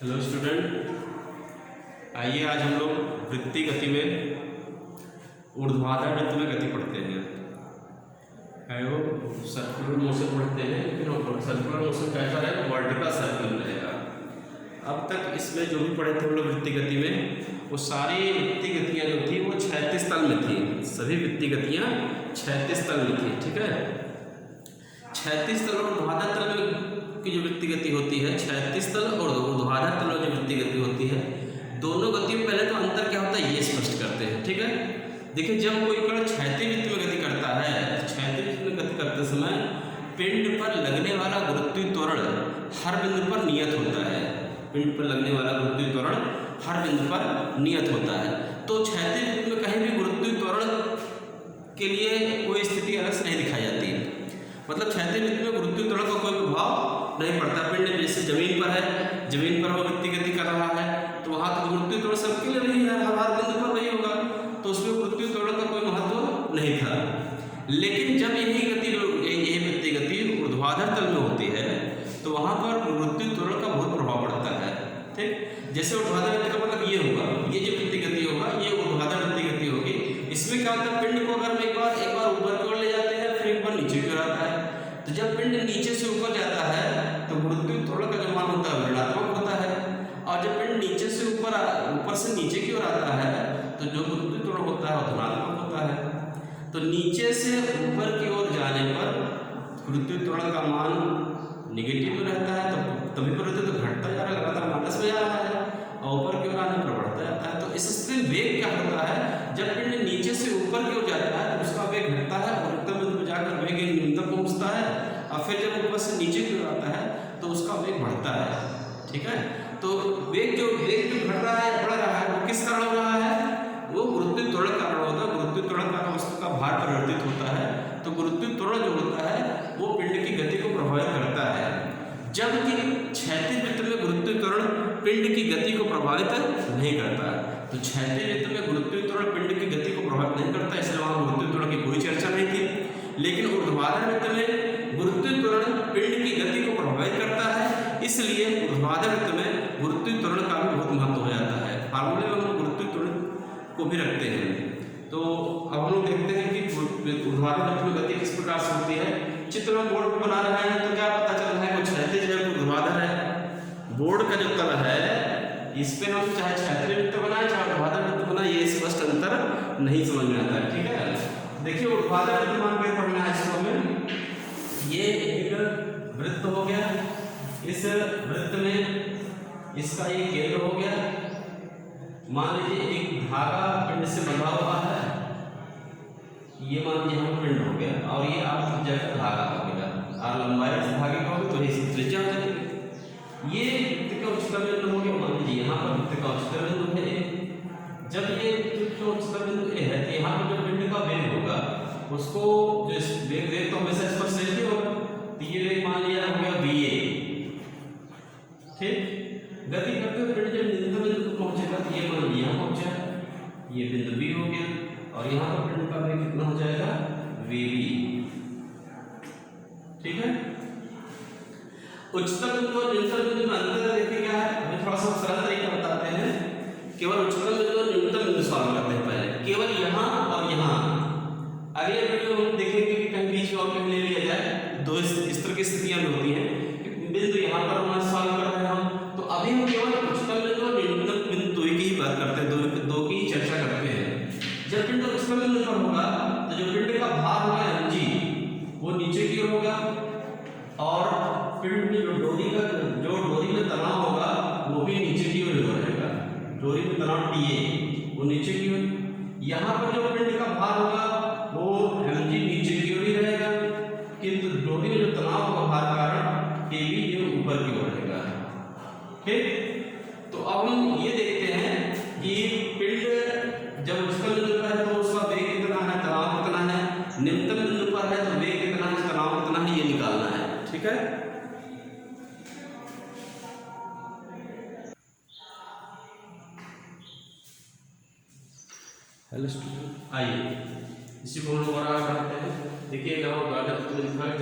Hello student, आइए आज हम लोग वृत्तीय गति में ऊर्ध्वाधर वृत्त में गति पढ़ते हैं। है वो सर्कुलर मोशन पढ़ते हैं, लेकिन सर्कुलर मोशन कैसा है? वर्टिकल सर्कल रहेगा। अब तक इसमें जो भी पढ़े थे हम लोग वृत्तीय गति में, वो सारी वृत्तीय गतियाँ जो थी वो क्षैतिज तल में थी। सभी वृत्तीय गतियाँ क्षैतिज तल में थी। ठीक है, क्षैतिज तल और ऊर्ध्वाधर तल में की जो वृत्तीय गति होती है, क्षैतिज तल और ऊर्ध्वाधर तल में जो वृत्तीय गति होती है, दोनों गति में पहले तो अंतर क्या होता है ये स्पष्ट करते हैं। ठीक है, देखिए जब कोई कण क्षैतिज वृत्त में गति करता है, क्षैतिज वृत्त में गति करते समय पिंड पर लगने वाला गुरुत्वीय त्वरण हर बिंदु पर नियत होता है। पिंड पर लगने वाला गुरुत्वीय त्वरण हर बिंदु पर नियत होता है। तो क्षैतिज वृत्त में कहीं भी गुरुत्वीय त्वरण के लिए कोई स्थिति अलग से नहीं दिखाई जाती है। मतलब क्षैतिज वृत्त में गुरुत्वीय त्वरण का कोई प्रभाव नहीं पड़ता। पिंड जैसे जमीन पर है, जमीन पर वो वृत्तीय गति कर रहा है, तो वहाँ तो गुरुत्वीय त्वरण सबके लिए वही है, हर बिंदु पर वही होगा, तो उसमें गुरुत्वीय त्वरण का कोई महत्व नहीं था। लेकिन जब यही वृत्तीय गति ऊर्ध्वाधर तल में होती है, तो वहाँ पर गुरुत्वीय त्वरण का बहुत प्रभाव पड़ता है। ठीक, जैसे ऊर्ध्वाधर वृत्त का मतलब ये होगा, ये जो वृत्तीय गति होगा ये ऊर्ध्वाधर वृत्तीय गति होगी। इसमें क्या होता है, पिंड को अगर हम एक बार ऊपर की ओर ले जाते हैं, फिर एक बार नीचे की ओर आता है, तो जब पिंड नीचे से ऊपर जाता है तो गुरुत्वीय त्वरण का जो मान होता है ऋणात्मक होता है, और जब पिंड नीचे से ऊपर से नीचे की ओर आता है तो जो गुरुत्वीय त्वरण होता है धनात्मक होता है। तो नीचे से ऊपर की ओर जाने पर गुरुत्वीय त्वरण का मान निगेटिव रहता है, तो तभी पर रहते तो घटता जा रहा है, लगातार माइनस में जा रहा है, और ऊपर की ओर आने पर बढ़ता जाता है। तो इससे वेग क्या होता है, जब पिंड नीचे से ऊपर की ओर जाता है तो उसका वेग घटता है और उत्तर बिंदु पर जाकर वेग न्यूनतम पहुंचता है, और फिर जब ऊपर से नीचे की ओर आता है तो उसका वेग बढ़ता है। ठीक है, तो वेग जो घट रहा है बढ़ रहा है वो किस कारण हो रहा है? वो गुरुत्वीय त्वरण कारण होता है। गुरुत्वीय त्वरण कारण वस्तु का भार परिवर्तित होता है, तो गुरुत्वीय त्वरण जो होता है वो पिंड की गति को प्रभावित करता है, जबकि क्षैतिज वृत्त में गुरुत्वीय त्वरण पिंड की गति को प्रभावित नहीं करता। तो क्षैतिज वृत्त में गुरुत्वीय त्वरण पिंड की गति को प्रभावित नहीं करता, इसलिए वहाँ गुरुत्वीय त्वरण की कोई चर्चा नहीं थी। लेकिन ऊर्ध्वाधर वृत्त में गुरुत्वीय त्वरण पिंड की गति को प्रभावित करता है, इसलिए ऊर्ध्वाधर वृत्त में गुरुत्वीय त्वरण का भी बहुत महत्व हो जाता है। फार्मूले में हम गुरुत्वीय त्वरण को भी रखते हैं। तो अब हम लोग देखते हैं कि ऊर्ध्वाधर वृत्त में गति किस प्रकार से होती है। चित्र में बोर्ड पर बना रहे हैं तो क्या पता चल रहा है, कुछ क्षैतिज है कुछ ऊर्ध्वाधर है। बोर्ड का जो तल है इस पे हम चाहे क्षैतिज वृत्त बनाए चाहे ऊर्ध्वाधर वृत्त बनाए, ये स्पष्ट अंतर नहीं समझ में आता है। ठीक है, देखिए ऊर्ध्वाधर वृत्त मान के पढ़ना है इसको हमें। ये एक वृत्त हो गया, इस वृत्त में इसका ये केंद्र हो गया। मान लीजिए एक धागा पिंड से बंधा हुआ है, ये मान लीजिए हम पिंड हो गया, और ये आप जैसा धागा हो गया, और लंबाई इस धागे का होगी तो ये त्रिज्या हो जाएगी। ये वृत्त का उच्चतम बिंदु हो गया, मान लीजिए यहाँ पर वृत्त का उच्चतम बिंदु है। जब ये जो उच्चतम बिंदु ए है, तो यहाँ पर जो पिंड का वेग होगा उसको जो वेग तो हमेशा इस पर सेम ही होगा, तो ये वेग मान लिया हो गया va। ठीक, गति करते हुए पिंड जब न्यूनतम बिंदु पर पहुंचेगा तो ये मान लिया यहाँ पहुंचा, ये बिंदु b हो गया, और यहाँ पर पिंड का वेग कितना हो जाएगा vb। ठीक है, उच्चतम बिंदु और न्यूनतम बिंदु में अंतर देखिए क्या है। हमें थोड़ा सा सरल तरीका बताते हैं, केवल उच्चतम बिंदु और न्यूनतम बिंदु सॉल्व करते हैं पहले, केवल यहाँ और यहाँ। अगले वीडियो में हम देखेंगे कि कहीं बीच में और कहीं ले लिया जाए, दो इस तरह की स्थितियां होती हैं। बिंदु यहाँ पर हमारे सॉल्व कर रहे हैं हम, तो अभी हम केवल उच्चतम बिंदु और न्यूनतम बिंदु की ही बात करते हैं, दो की चर्चा करते हैं। जब पिंड उच्चतम बिंदु पर होगा तो जो पिंड का भार होगा mg वो नीचे की ओर होगा, और पिंड में जो डोरी में तनाव होगा वो भी नीचे की ओर रहेगा। डोरी में तनाव TA वो नीचे की ओर। यहाँ पर जो पिंड का भार होगा वो mg नीचे की ओर ही रहेगा, किंतु डोरी में जो तनाव होगा भार कारण KB ये ऊपर की ओर रहेगा। ठीक, तो अब हम ये देखते हैं कि पिंड जब उच्चतम बिंदु पर है तो उसका वेग कितना है, तनाव कितना है, निम्नतम बिंदु पर है तो वेग कितना है, तनाव कितना है, ये निकालना है। ठीक है, हेलो स्टूडेंट, आइए इसी को हम और आगे बढ़ते हैं। देखिए यहाँ ऊर्ध्वाधर वृत्त में लिखा है,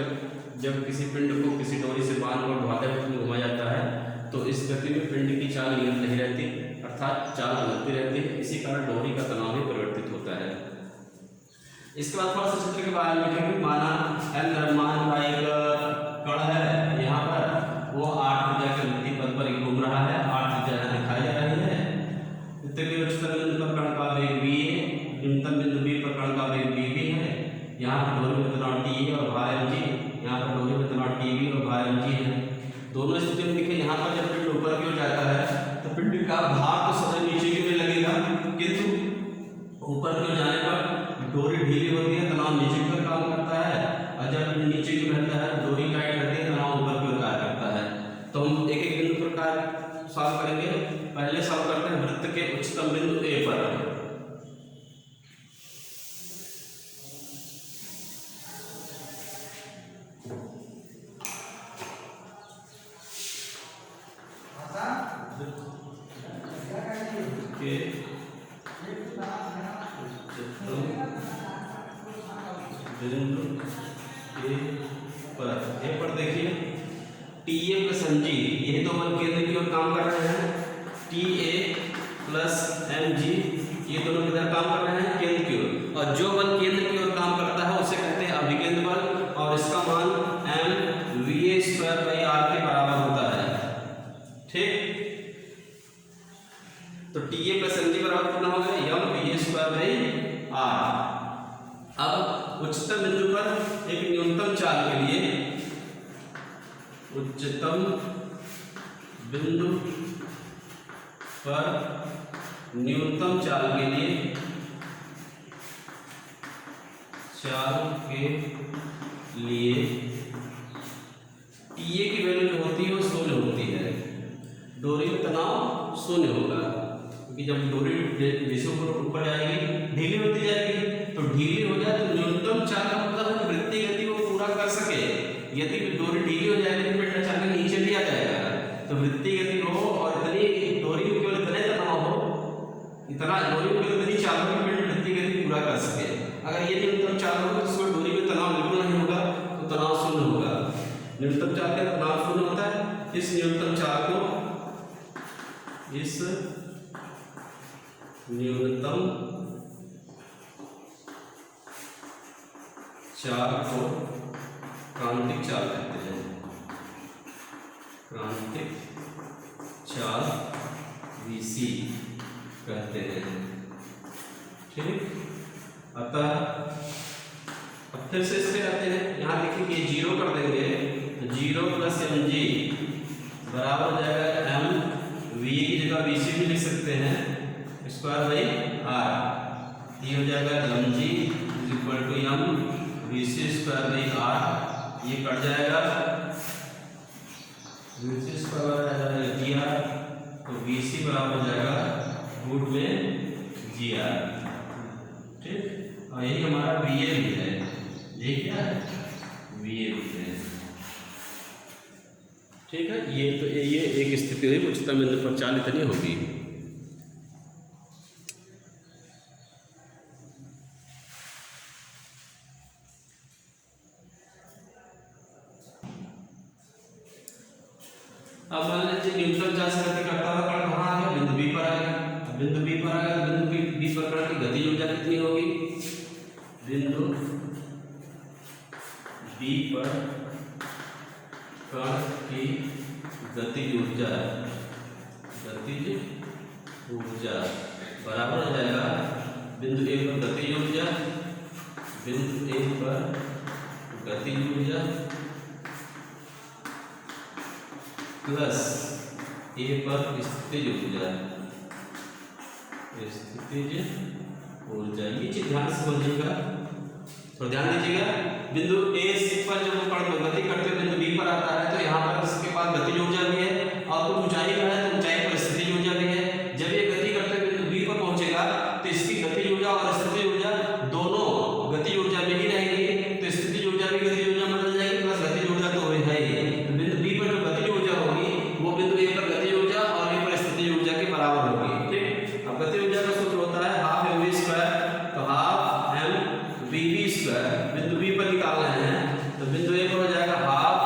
जब किसी पिंड को किसी डोरी से बांध कर ऊर्ध्वाधर वृत्त में घुमाया जाता है तो इस गति में पिंड की चाल नियत नहीं रहती, अर्थात चाल बदलती रहती है। इसी कारण डोरी का तनाव भी परिवर्तित होता है। इसके बाद थोड़ा सा चित्र के बारे में लिखेंगे। माना एम द्रव्यमान का एक कण है, यहाँ पर वो 8 त्रिज्या के वृत्तीय पथ पर घूम रहा है, 8 त्रिज्या दिखाई जा रही है। उच्चतम बिंदु पर कण का वेग v है, निम्नतम बिंदु b पर कण का वेग v भी है। यहाँ पर डोरी में तनाव t और भार mg, यहाँ पर डोरी में तनाव tv और भार mg है। दोनों स्थिति में देखिए, यहाँ पर जब पिंड ऊपर की ओर जाता है तो पिंड का भार तो सदैव नीचे की ओर लगेगा, किंतु ऊपर की ओर जाने पर डोरी ढीली होती है, तनाव नीचे की ओर काम करता है, और जब पिंड नीचे की ओर रहता है डोरी टाइट रहती है, तनाव ऊपर की ओर कार्य करता है। तो हम एक एक बिंदु पर कार्य सॉल्व करेंगे। पहले सॉल्व करते हैं वृत्त के उच्चतम बिंदु ए पर। ए पर देखिए TA प्लस mg, ये दो बल केंद्र की ओर काम कर रहे हैं। TA प्लस mg ये दोनों किधर काम कर रहे हैं? केंद्र की ओर। और जो बल केंद्र की ओर काम करता है उसे कहते हैं अभिकेंद्र बल, और इसका मान mva² के बराबर होता है। ठीक, तो TA प्लस mg बराबर कितना हो गया? mva²r। अब उच्चतम बिंदु पर एक न्यूनतम चाल के लिए, उच्चतम बिंदु पर न्यूनतम चाल के लिए, TA की वैल्यू जो होती है वो 0 होती है। डोरी में तनाव 0 होगा, क्योंकि जब डोरी जैसे ऊपर जाएगी ढीली होती जाएगी, तो ढीली हो जाए तो न्यूनतम चाल का मतलब है वृत्तीय गति वो पूरा कर सके। यदि डोरी ढीली हो जाएगी तो पिंड अचानक नीचे भी आ जाएगा। तो वृत्तीय गति हो और इतनी डोरी में केवल इतने तनाव हो, इतना डोरी में केवल इतनी चाल हो कि पिंड वृत्तीय गति पूरा कर सके। अगर ये न्यूनतम चाल होगा तो उसमें डोरी में तनाव बिल्कुल नहीं होगा, तो तनाव 0 होगा। न्यूनतम चाल का तनाव 0 होता है। इस न्यूनतम चाल को, इस न्यूनतम चाल को क्रांतिक चाल कहते हैं। क्रांतिक चाल VC कहते हैं। ठीक, अतः अब फिर से इससे आते हैं। यहाँ देखिए कि 0 कर देंगे तो 0 प्लस mg बराबर हो जाएगा mva की जगह VC भी लिख सकते हैं, ²r। ये हो जाएगा mg = m VC²/r। ये कट जाएगा, VC² तो VC बराबर हो जाएगा रूट में GR। ठीक, और यही हमारा VA भी है। ये क्या है? VA भी है। ठीक है, ये तो ये एक स्थिति हुई, उच्चतम बिंदु पर चाल इतनी होगी। अब मान लीजिए न्यूट्रल चाल से गति करता हुआ कण कहाँ आ गया? बिंदु B पर आ गया। बिंदु B पर आ गया, बिंदु B पर कण की गति ऊर्जा कितनी होगी? बिंदु B पर कण की गतिज ऊर्जा बराबर हो जाएगा बिंदु A पर गतिज ऊर्जा, बिंदु A पर गतिज ऊर्जा प्लस A पर स्थितिज ऊर्जा। ये चीज ध्यान से समझिएगा, तो ध्यान दीजिएगा। बिंदु A पर जब कण गति करते हुए बिंदु B पर आता है तो यहाँ पर इसके पास गतिज ऊर्जा भी है, और कुछ ऊंचाई पर है तो ऊंचाई पर स्थितिज ऊर्जा भी है। जब ये गति करते हुए बिंदु B पर पहुंचेगा तो इसकी गतिज ऊर्जा और स्थितिज ऊर्जा दोनों गतिज ऊर्जा में ही रहेगी, तो स्थितिज ऊर्जा भी गतिज ऊर्जा में बदल जाएगी, प्लस गतिज ऊर्जा तो है ही। तो बिंदु B पर जो गतिज ऊर्जा होगी वो बिंदु A पर गतिज ऊर्जा और A पर स्थितिज ऊर्जा के बराबर होगी। ठीक, अब गतिज ऊर्जा का सूत्र होता है ½ mv², तो ½ mvv²। बिंदु B पर निकाल रहे हैं तो बिंदु A पर हो जाएगा ½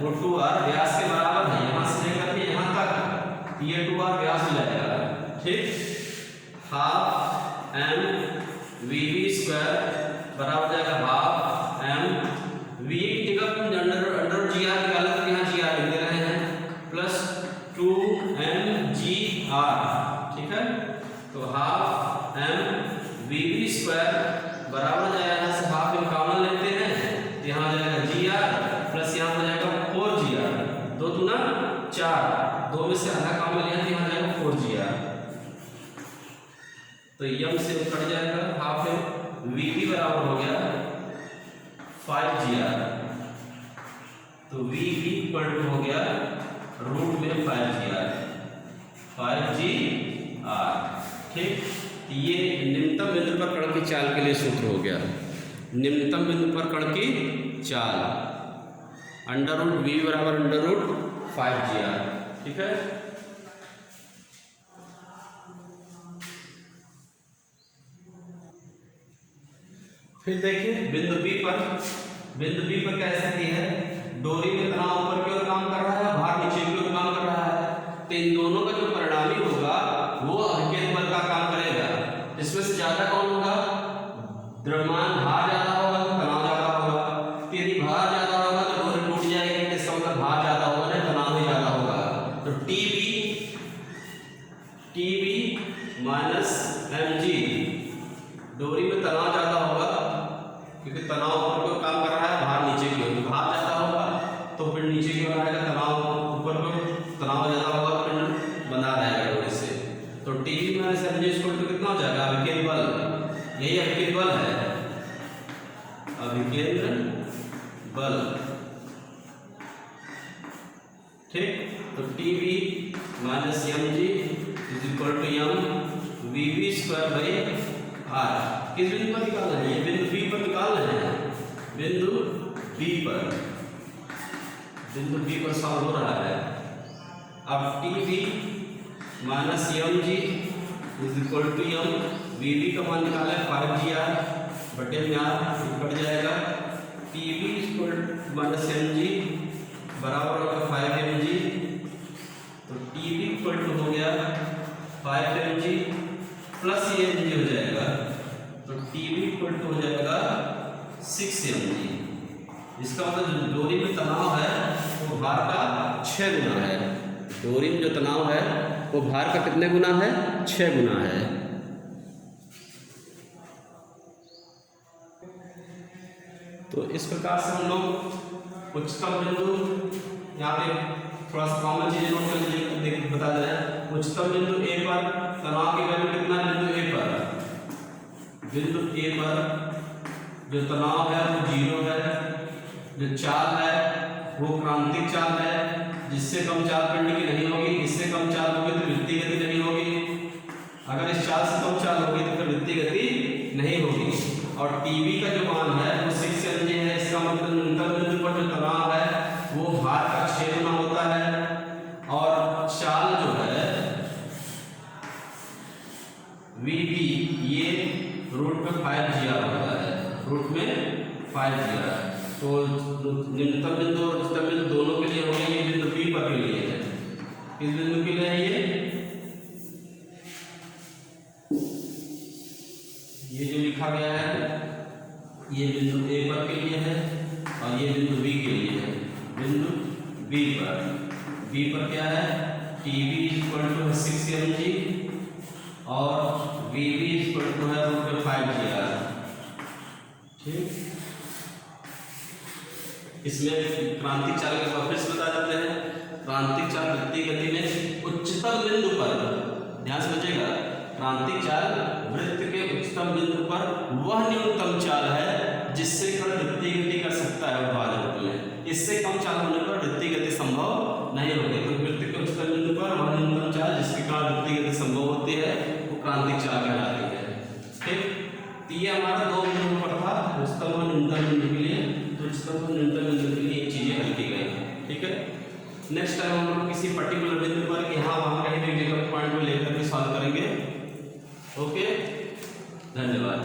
वो 2r व्यास के बराबर है, यहाँ से लेकर के यहाँ तक ये 2r व्यास हो जाएगा। ठीक, हाफ m वीवी स्क्वायर बराबर जाएगा हाफ m वी की जगह अंडर जी आर निकाला तो यहाँ जी आर लिख दे रहे हैं प्लस 2m जी आर। ठीक है, तो हाफ m वीवी स्क्वायर बराबर जाएगा, यहाँ से हाफ हम कॉमन लेते हैं, यहाँ हो जाएगा जी आर प्लस यहाँ हो जाएगा 4 जी आर, 2 दूना 4, 2 में से आधा कॉमन लिया तो यहाँ जाएगा 4 जी आर, तो यम से कट जाएगा, हाफ है वी की बराबर हो गया 5 जी आर, तो वी की इक्वल हो गया रूट में 5 जी आर, 5 जी आर। ठीक, ये निम्नतम बिंदु पर कण की चाल के लिए सूत्र हो गया। निम्नतम बिंदु पर कण की चाल अंडर रूट वी बराबर अंडर रूट 5 जी आर। ठीक है, फिर देखिए बिंदु बी पर क्या स्थिति है, डोरी में तनाव ऊपर की ओर काम कर रहा है, भार नीचे की ओर काम कर रहा है, तो इन दोनों का जो परिणामी होगा वो अभिकेंद्र बल का काम करेगा। इसमें से ज्यादा कौन होगा, द्रव्यमान भार ज्यादा होगा तो तनाव ज्यादा होगा, यदि भार ज्यादा होगा तो डोरी टूट जाएगी, इसका मतलब भार ज्यादा होगा ना तनाव भी ज्यादा होगा, तो टीबी माइनस mg, डोरी में तनाव ज्यादा होगा क्योंकि तनाव ऊपर को काम कर रहा है, भार नीचे की ओर, भार ज्यादा होगा तो फिर नीचे की ओर आएगा, तनाव ऊपर को तनाव ज्यादा होगा फिर बना रहेगा डोरी से, तो TB minus mg equal to कितना हो जाएगा, अभिकेंद्र बल, यही अभिकेंद्र बल है, अभिकेंद्र बल। ठीक, तो TB minus mg is equal to m VV square by r. किस बिंदु पर निकालना है, ये बिंदु बी पर निकालना है, बिंदु बी पर सॉल्व हो रहा है। अब TB minus mg is equal to m VV का मान निकाला है 5 जी आर बटे में आर कट जाएगा, टीबी इक्वल माइनस mg बराबर होगा 5 mg, तो टीबी इक्वल टू हो गया 5 mg प्लस ये mg हो जाएगा, तो टीबी इक्वल टू हो जाएगा 6 mg। इसका मतलब डोरी में तनाव है वो भार का 6 गुना है, डोरी में जो तनाव है वो भार का कितने गुना है, 6 गुना है। तो इस प्रकार से हम लोग उच्चतम बिंदु, यहाँ पे थोड़ा सा कॉमन चीजें नोट कर लीजिए, बता दे रहे हैं, उच्चतम बिंदु ए पर तनाव की वैल्यू कितना, बिंदु ए पर जो तनाव है वो 0 है, जो चाल है वो क्रांतिक चाल है, जिससे कम चाल पिंड की नहीं होगी, इससे कम चाल होगी तो वृत्तीय गति नहीं होगी, अगर इस चाल से कम चाल होगी तो फिर वृत्तीय गति नहीं होगी, और टीबी का जो मान है वो 6 mg है, इसका मतलब न्यूनतम बिंदु पर जो तनाव है वो भार का 6 गुना होता है, और चाल जो है वीबी ये रूट में 5 जी आर होता है, रूट में 5 जी आर। तो निम्नतम बिंदु और उच्चतम बिंदु दोनों के लिए हो गया, ये बिंदु बी पर के लिए है, किस बिंदु के लिए है ये जो लिखा गया है ये बिंदु ए पर के लिए है और ये बिंदु बी के लिए है, बिंदु बी पर क्या है, टीबी इक्वल टू 6 mg और वीबी इक्वल टू है रूट में 5 जी आर। ठीक, इसमें क्रांतिक चाल के वापस बता देते हैं, क्रांतिक चाल वृत्तीय गति में उच्चतम बिंदु पर, ध्यान से बचेगा, क्रांतिक चाल वृत्त के उच्चतम बिंदु पर वह न्यूनतम चाल है जिससे कण वृत्तीय गति कर सकता है भाजक में, इससे कम चाल होने पर वृत्तीय गति संभव नहीं होगी, तो वृत्त के उच्चतम बिंदु पर वह न्यूनतम चाल जिसके कारण वृत्तीय गति संभव होती है वो क्रांतिक चाल कहलाती है। ठीक, तो ये हमारा 2 बिंदु पर था, उच्चतम और न्यूनतम बिंदु के लिए, तो उच्चतम और न्यूनतम बिंदु के लिए ये चीजें हल की गई। ठीक है, नेक्स्ट टाइम हम लोग किसी पर्टिकुलर बिंदु पर यहाँ वहाँ कहीं भी जगह पॉइंट को लेकर के सॉल्व करेंगे। ओके, धन्यवाद।